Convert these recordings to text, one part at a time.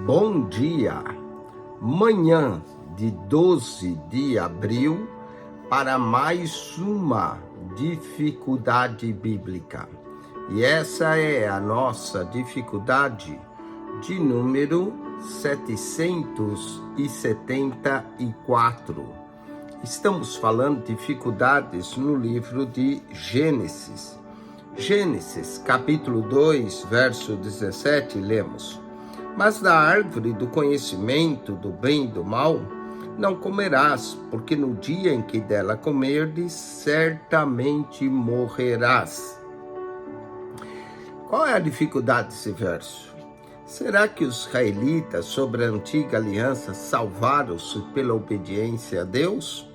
Bom dia, manhã de 12 de abril, para mais uma dificuldade bíblica. E essa é a nossa dificuldade de número 774. Estamos falando de dificuldades no livro de Gênesis. Gênesis, capítulo 2, verso 17, lemos: Mas da árvore do conhecimento do bem e do mal não comerás, porque no dia em que dela comerdes, certamente morrerás. Qual é a dificuldade desse verso? Será que os israelitas, sobre a antiga aliança, salvaram-se pela obediência a Deus?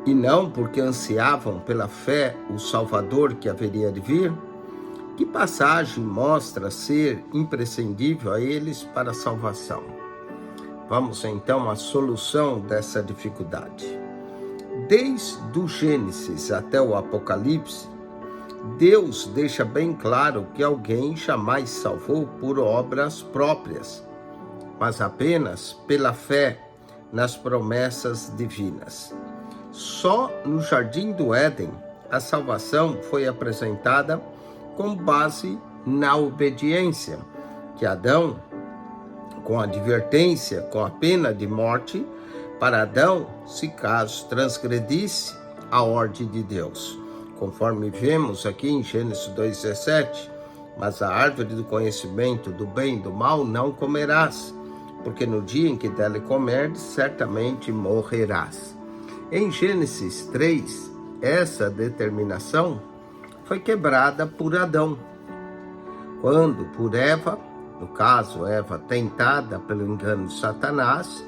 E não porque ansiavam pela fé o Salvador que haveria de vir? Que passagem mostra ser imprescindível a eles para a salvação? Vamos então à solução dessa dificuldade. Desde o Gênesis até o Apocalipse, Deus deixa bem claro que alguém jamais salvou por obras próprias, mas apenas pela fé nas promessas divinas. Só no Jardim do Éden, a salvação foi apresentada com base na obediência, que Adão, com a advertência, com a pena de morte, para Adão, se caso transgredisse a ordem de Deus. Conforme vemos aqui em Gênesis 2,17, mas a árvore do conhecimento do bem e do mal não comerás, porque no dia em que dela comerdes, certamente morrerás. Em Gênesis 3, essa determinação foi quebrada por Adão, quando por Eva, no caso Eva tentada pelo engano de Satanás,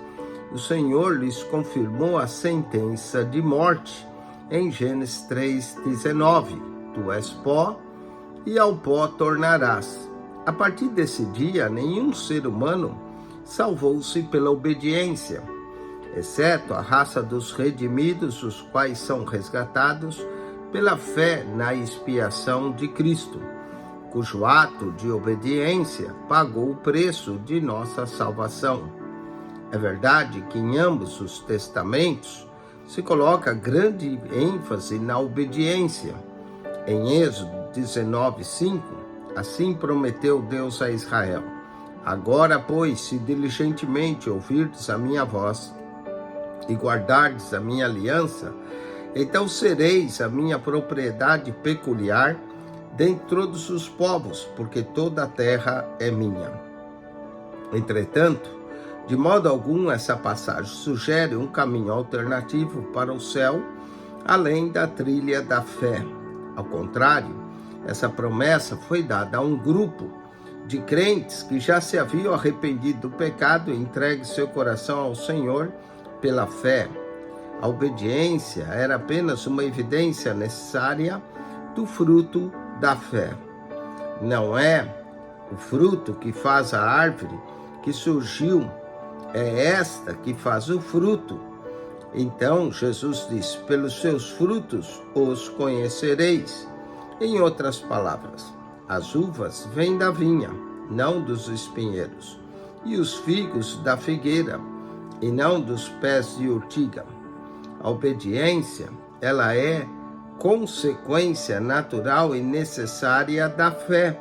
o Senhor lhes confirmou a sentença de morte em Gênesis 3,19, tu és pó e ao pó tornarás. A partir desse dia, nenhum ser humano salvou-se pela obediência, exceto a raça dos redimidos, os quais são resgatados pela fé na expiação de Cristo, cujo ato de obediência pagou o preço de nossa salvação. É verdade que em ambos os testamentos se coloca grande ênfase na obediência. Em Êxodo 19:5, assim prometeu Deus a Israel: Agora, pois, se diligentemente ouvirdes a minha voz e guardardes a minha aliança, então sereis a minha propriedade peculiar dentre todos os povos, porque toda a terra é minha. Entretanto, de modo algum essa passagem sugere um caminho alternativo para o céu, além da trilha da fé. Ao contrário, essa promessa foi dada a um grupo de crentes que já se haviam arrependido do pecado e entregue seu coração ao Senhor pela fé. A obediência era apenas uma evidência necessária do fruto da fé. Não é o fruto que faz a árvore que surgiu, é esta que faz o fruto. Então Jesus diz: pelos seus frutos os conhecereis. Em outras palavras, as uvas vêm da vinha, não dos espinheiros, e os figos da figueira, e não dos pés de urtiga. A obediência, ela é consequência natural e necessária da fé,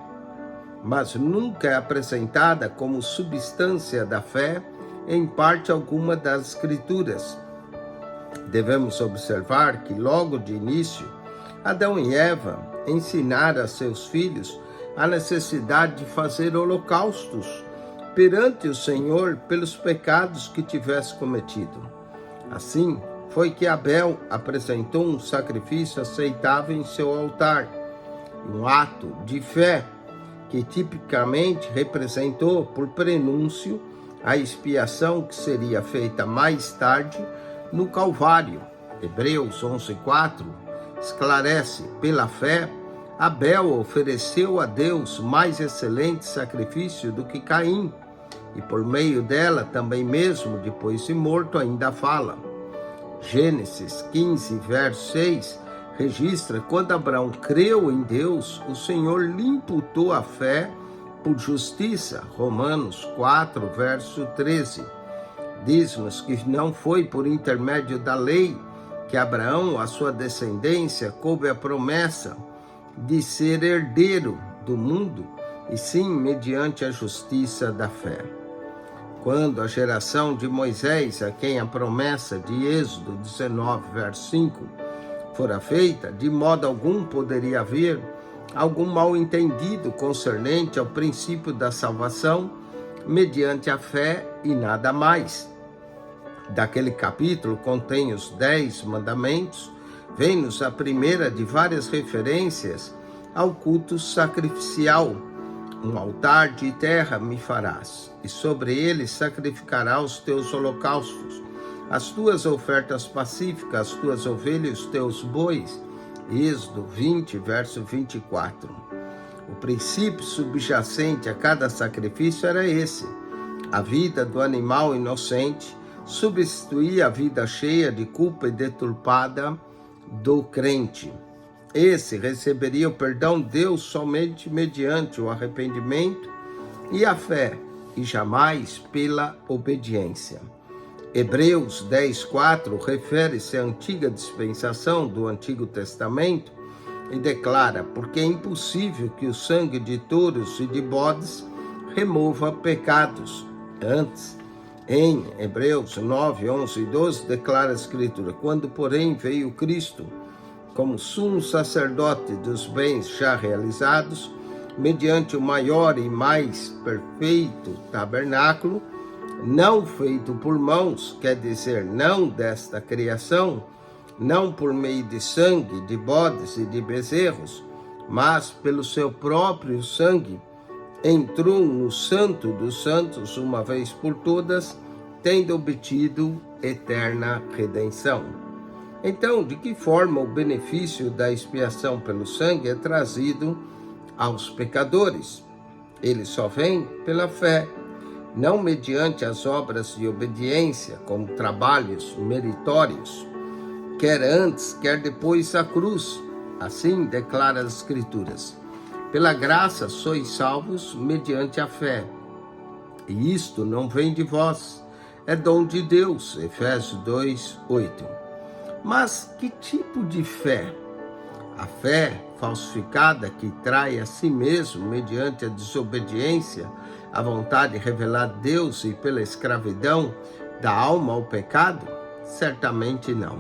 mas nunca é apresentada como substância da fé em parte alguma das Escrituras. Devemos observar que logo de início, Adão e Eva ensinaram a seus filhos a necessidade de fazer holocaustos perante o Senhor pelos pecados que tivesse cometido. Assim, foi que Abel apresentou um sacrifício aceitável em seu altar, um ato de fé que tipicamente representou por prenúncio a expiação que seria feita mais tarde no Calvário. Hebreus 11:4 esclarece: pela fé, Abel ofereceu a Deus mais excelente sacrifício do que Caim, e por meio dela também mesmo depois de morto ainda fala. Gênesis 15, verso 6, registra quando Abraão creu em Deus, o Senhor lhe imputou a fé por justiça. Romanos 4, verso 13. Diz-nos que não foi por intermédio da lei que Abraão, a sua descendência, coube a promessa de ser herdeiro do mundo, e sim mediante a justiça da fé. Quando a geração de Moisés, a quem a promessa de Êxodo 19, verso 5, fora feita, de modo algum poderia haver algum mal-entendido concernente ao princípio da salvação, mediante a fé e nada mais. Daquele capítulo contém os 10 mandamentos, vem-nos a primeira de várias referências ao culto sacrificial. Um altar de terra me farás, e sobre ele sacrificarás os teus holocaustos, as tuas ofertas pacíficas, as tuas ovelhas e os teus bois. Êxodo 20, verso 24. O princípio subjacente a cada sacrifício era esse: a vida do animal inocente substituía a vida cheia de culpa e deturpada do crente. Esse receberia o perdão de Deus somente mediante o arrependimento e a fé, e jamais pela obediência. Hebreus 10:4 refere-se à antiga dispensação do Antigo Testamento e declara: porque é impossível que o sangue de touros e de bodes remova pecados. Antes, em Hebreus 9, 11 e 12, declara a Escritura: quando, porém, veio Cristo como sumo sacerdote dos bens já realizados, mediante o maior e mais perfeito tabernáculo, não feito por mãos, quer dizer, não desta criação, não por meio de sangue, de bodes e de bezerros, mas pelo seu próprio sangue, entrou no Santo dos Santos uma vez por todas, tendo obtido eterna redenção. Então, de que forma o benefício da expiação pelo sangue é trazido aos pecadores? Ele só vem pela fé, não mediante as obras de obediência, como trabalhos meritórios, quer antes, quer depois da cruz. Assim declara as Escrituras: pela graça sois salvos mediante a fé. E isto não vem de vós, é dom de Deus. Efésios 2, 8. Mas que tipo de fé? A fé falsificada que trai a si mesmo mediante a desobediência à vontade revelada de Deus e pela escravidão da alma ao pecado? Certamente não.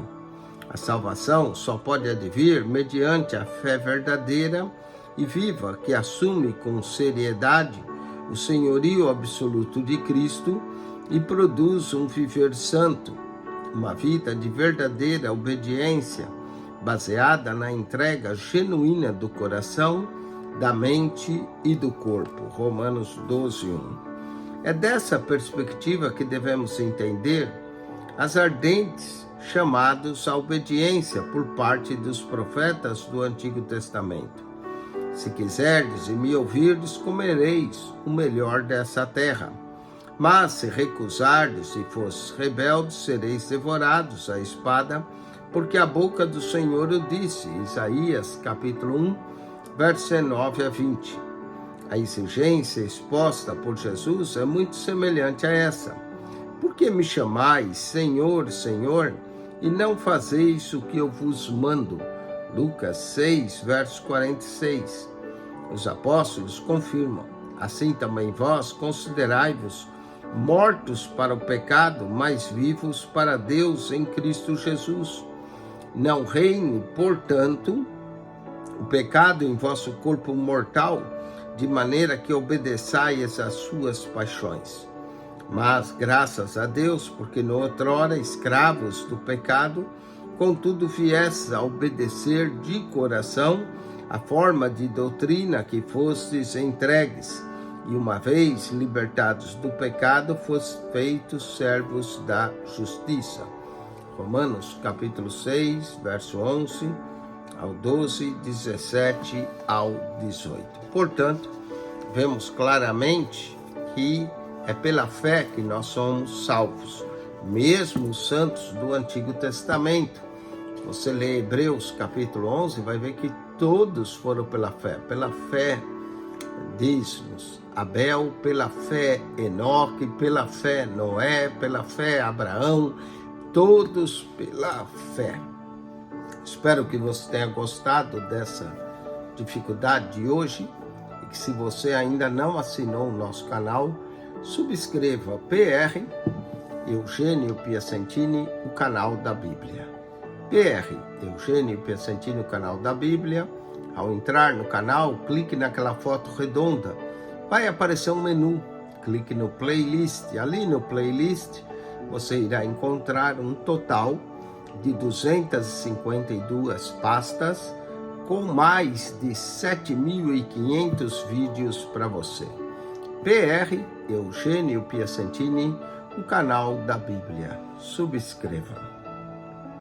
A salvação só pode advir mediante a fé verdadeira e viva que assume com seriedade o senhorio absoluto de Cristo e produz um viver santo, uma vida de verdadeira obediência, baseada na entrega genuína do coração, da mente e do corpo. Romanos 12, 1. É dessa perspectiva que devemos entender as ardentes chamados à obediência por parte dos profetas do Antigo Testamento. Se quiserdes e me ouvirdes, comereis o melhor dessa terra. Mas se recusardes e fosses rebeldes, sereis devorados à espada, porque a boca do Senhor o disse. Isaías, capítulo 1, versos 19 a 20. A exigência exposta por Jesus é muito semelhante a essa. Por que me chamais Senhor, Senhor, e não fazeis o que eu vos mando? Lucas 6, verso 46. Os apóstolos confirmam: assim também vós considerai-vos mortos para o pecado, mas vivos para Deus em Cristo Jesus. Não reine, portanto, o pecado em vosso corpo mortal, de maneira que obedeçais às suas paixões. Mas, graças a Deus, porque no outrora escravos do pecado, contudo viestes a obedecer de coração a forma de doutrina que fostes entregues, e uma vez libertados do pecado, foste feitos servos da justiça. Romanos capítulo 6, verso 11 ao 12, 17 ao 18. Portanto, vemos claramente que é pela fé que nós somos salvos. Mesmo os santos do Antigo Testamento, você lê Hebreus capítulo 11, vai ver que todos foram pela fé. Pela fé, diz-nos Abel, pela fé Enoque, pela fé Noé, pela fé Abraão, todos pela fé. Espero que você tenha gostado dessa dificuldade de hoje e que, se você ainda não assinou o nosso canal, subscreva PR Eugênio Piacentini, o canal da Bíblia. PR Eugênio Piacentini, o canal da Bíblia. Ao entrar no canal, clique naquela foto redonda. Vai aparecer um menu. Clique no playlist. Ali no playlist, você irá encontrar um total de 252 pastas com mais de 7.500 vídeos para você. PR Eugênio Piacentini, o canal da Bíblia. Subscreva.